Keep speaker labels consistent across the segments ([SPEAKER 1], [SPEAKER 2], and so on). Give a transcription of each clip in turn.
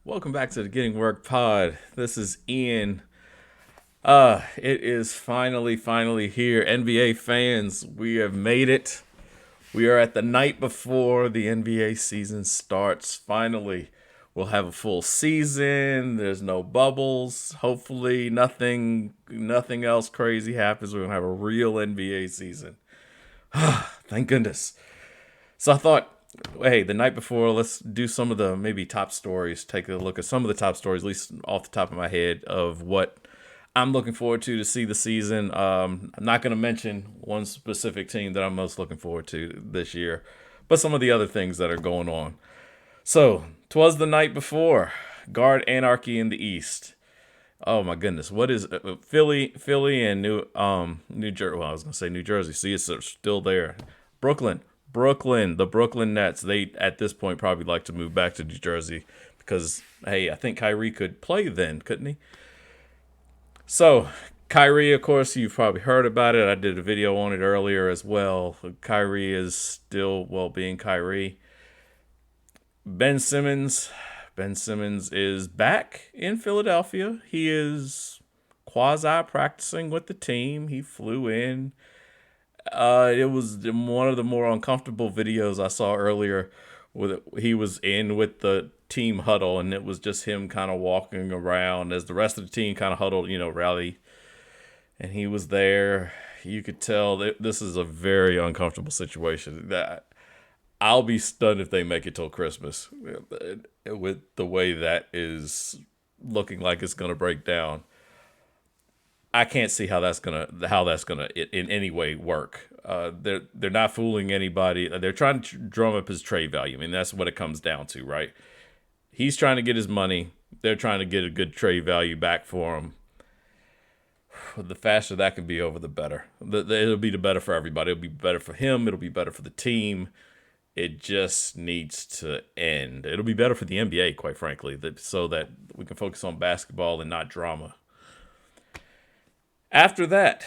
[SPEAKER 1] Welcome back to the Getting Work Pod. This is Ian. It is finally here. NBA fans, we have made it. We are at the night before the NBA season starts. Finally, we'll have a full season. There's no bubbles. Hopefully, nothing else crazy happens. We're gonna have a real NBA season. Thank goodness. So I thought, hey, the night before, let's do some of the maybe top stories. Take a look at some of the top stories, at least off the top of my head, of what I'm looking forward to see the season. I'm not going to mention one specific team that I'm most looking forward to this year, but some of the other things that are going on. So, 'twas the night before. Guard anarchy in the East. Oh my goodness, what is Philly and New Jersey? Well, I was gonna say New Jersey. See, it's still there. Brooklyn, the Brooklyn Nets. They at this point probably like to move back to New Jersey because hey, I think Kyrie could play then, couldn't he? So Kyrie, of course, you've probably heard about it. I did a video on it earlier as well. Kyrie is still being Kyrie. Ben Simmons, Ben Simmons is back in Philadelphia. He is quasi practicing with the team. He flew in. It was one of the more uncomfortable videos I saw earlier. With he was in with the team huddle, and it was just him kind of walking around as the rest of the team kind of huddled, rally, and he was there. You could tell that this is a very uncomfortable situation. That I'll be stunned if they make it till Christmas with the way that is looking like it's going to break down. I can't see how that's gonna in any way work. They're not fooling anybody. They're trying to drum up his trade value. I mean, that's what it comes down to, right? He's trying to get his money. They're trying to get a good trade value back for him. The faster that can be over, the better. It'll be the better for everybody. It'll be better for him. It'll be better for the team. It just needs to end. It'll be better for the NBA, quite frankly, so that we can focus on basketball and not drama. After that,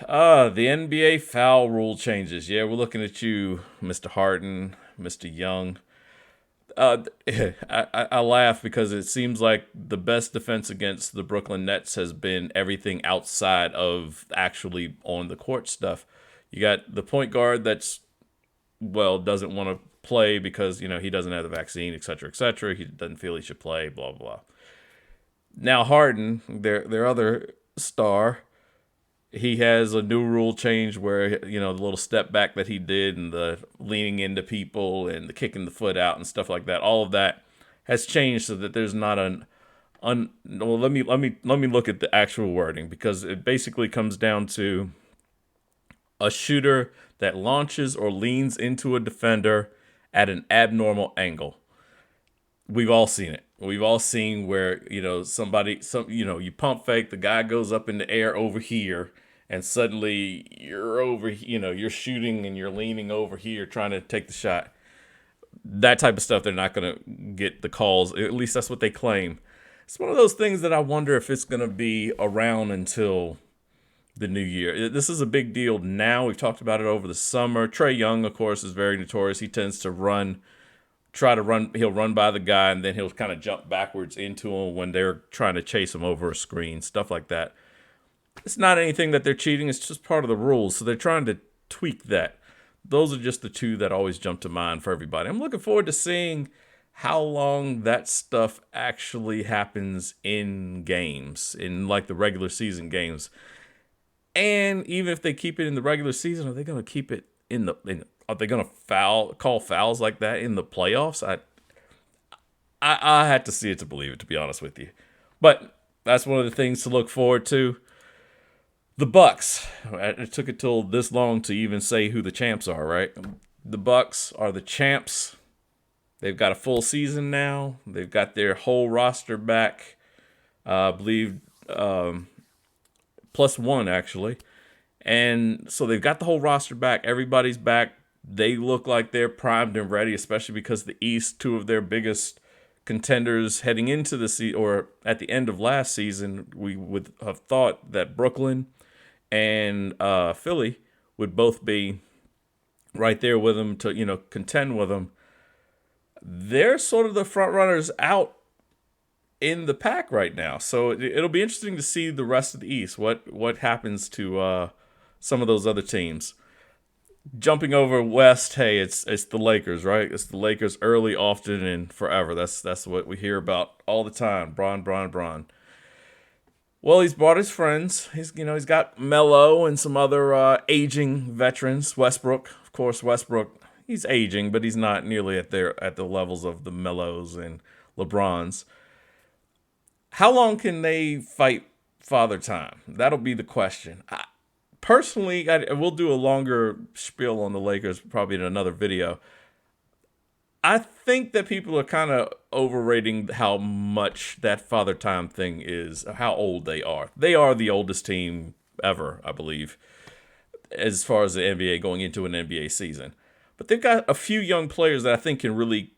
[SPEAKER 1] the NBA foul rule changes. Yeah, we're looking at you, Mr. Harden, Mr. Young. I laugh because it seems like the best defense against the Brooklyn Nets has been everything outside of actually on the court stuff. You got the point guard that's doesn't want to play because he doesn't have the vaccine, et cetera, et cetera. He doesn't feel he should play, blah blah. Now Harden, their other star, he has a new rule change where the little step back that he did and the leaning into people and the kicking the foot out and stuff like that, all of that has changed so that there's not well, let me look at the actual wording, because it basically comes down to a shooter that launches or leans into a defender at an abnormal angle. We've all seen it. We've all seen where you pump fake, the guy goes up in the air over here, and suddenly you're over, you're shooting and you're leaning over here trying to take the shot. That type of stuff, they're not going to get the calls. At least that's what they claim. It's one of those things that I wonder if it's going to be around until the new year. This is a big deal now. We've talked about it over the summer. Trae Young, of course, is very notorious. He tends to try to run. He'll run by the guy and then he'll kind of jump backwards into him when they're trying to chase him over a screen, stuff like that. It's not anything that they're cheating. It's just part of the rules. So they're trying to tweak that. Those are just the two that always jump to mind for everybody. I'm looking forward to seeing how long that stuff actually happens in games, in like the regular season games. And even if they keep it in the regular season, are they going to keep it are they going to call fouls like that in the playoffs? I had to see it to believe it, to be honest with you. But that's one of the things to look forward to. The Bucks. It took it till this long to even say who the champs are, right? The Bucks are the champs. They've got a full season now. They've got their whole roster back. I believe plus one, actually. And so they've got the whole roster back. Everybody's back. They look like they're primed and ready, especially because the East, two of their biggest contenders heading into the season, or at the end of last season, we would have thought that Brooklyn and Philly would both be right there with them to contend with them. They're sort of the front runners out in the pack right now. So it'll be interesting to see the rest of the East. What happens to some of those other teams. Jumping over West, hey, it's the Lakers, right? It's the Lakers early, often, and forever. That's what we hear about all the time. Bron. Well, he's brought his friends. He's got Melo and some other aging veterans. Westbrook, of course. Westbrook, he's aging, but he's not nearly at the levels of the Melos and LeBrons. How long can they fight Father Time? That'll be the question. Personally, we'll do a longer spiel on the Lakers probably in another video. I think that people are kind of overrating how much that Father Time thing is, how old they are. They are the oldest team ever, I believe, as far as the NBA going into an NBA season. But they've got a few young players that I think can really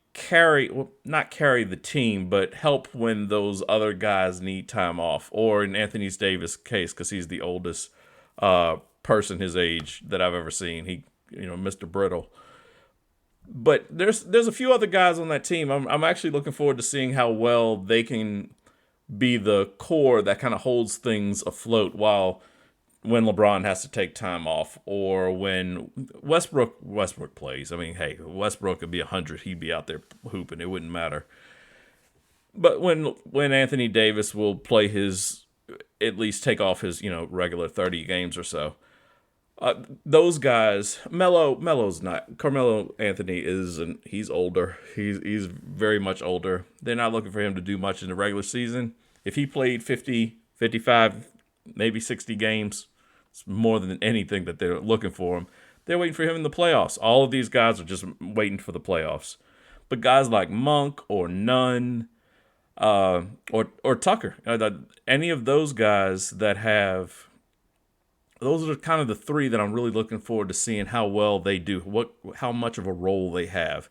[SPEAKER 1] not carry the team, but help when those other guys need time off. Or in Anthony Davis' case, because he's the oldest person his age that I've ever seen. Mr. Brittle. But there's a few other guys on that team. I'm actually looking forward to seeing how well they can be the core that kind of holds things afloat when LeBron has to take time off, or when Westbrook plays. I mean, hey, Westbrook could be 100, he'd be out there hooping. It wouldn't matter. But when Anthony Davis will play at least take off his regular 30 games or so. Those guys, Melo's not. Carmelo Anthony he's older. He's very much older. They're not looking for him to do much in the regular season. If he played 50, 55, maybe 60 games, it's more than anything that they're looking for him. They're waiting for him in the playoffs. All of these guys are just waiting for the playoffs. But guys like Monk or Nunn, or Tucker, any of those guys that have. Those are kind of the three that I'm really looking forward to seeing how well they do, how much of a role they have.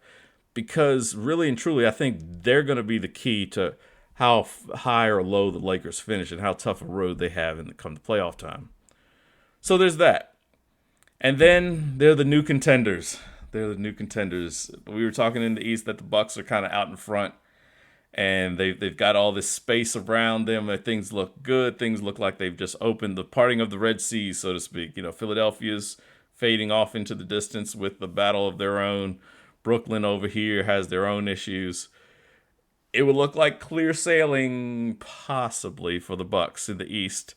[SPEAKER 1] Because really and truly, I think they're going to be the key to how high or low the Lakers finish and how tough a road they have come to playoff time. So there's that. And then they're the new contenders. We were talking in the East that the Bucks are kind of out in front. And they've got all this space around them. Things look good. Things look like they've just opened the parting of the Red Sea, so to speak. Philadelphia's fading off into the distance with the battle of their own. Brooklyn over here has their own issues. It would look like clear sailing, possibly, for the Bucks in the East.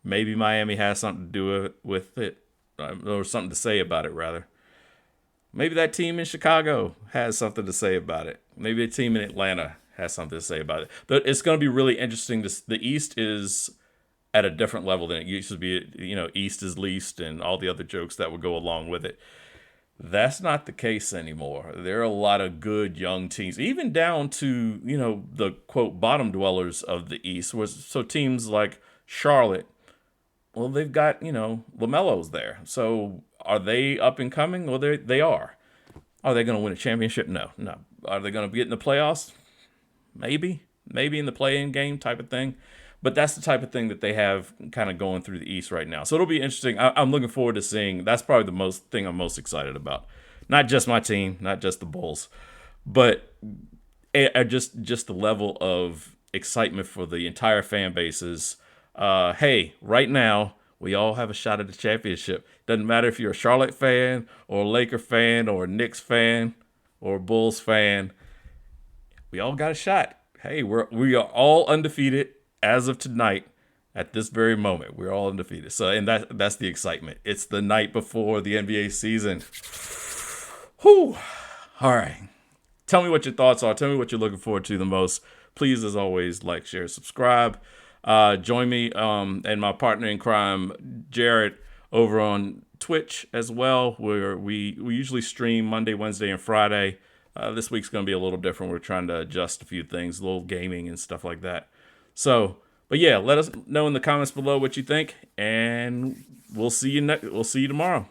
[SPEAKER 1] Maybe Miami has something to do with it, or something to say about it, rather. Maybe that team in Chicago has something to say about it. Maybe a team in Atlanta has something to say about it. But it's going to be really interesting. The East is at a different level than it used to be. East is least and all the other jokes that would go along with it. That's not the case anymore. There are a lot of good young teams, even down to, the, quote, bottom dwellers of the East. So teams like Charlotte, well, they've got, LaMelo's there. So are they up and coming? Well, they are. Are they going to win a championship? No. Are they going to get in the playoffs? Maybe in the play-in game type of thing. But that's the type of thing that they have kind of going through the East right now. So it'll be interesting. I'm looking forward to seeing. That's probably the thing I'm most excited about. Not just my team, not just the Bulls, but just the level of excitement for the entire fan bases. Hey, right now, we all have a shot at the championship. Doesn't matter if you're a Charlotte fan or a Laker fan or a Knicks fan or a Bulls fan. We all got a shot. Hey, we are all undefeated as of tonight. At this very moment, we're all undefeated. So, and that's the excitement. It's the night before the NBA season. Whew. All right. Tell me what your thoughts are. Tell me what you're looking forward to the most. Please, as always, like, share, subscribe. Join me and my partner in crime, Jared, over on Twitch as well, where we usually stream Monday, Wednesday, and Friday. This week's going to be a little different. We're trying to adjust a few things, a little gaming and stuff like that. So, but yeah, let us know in the comments below what you think, and we'll see you tomorrow.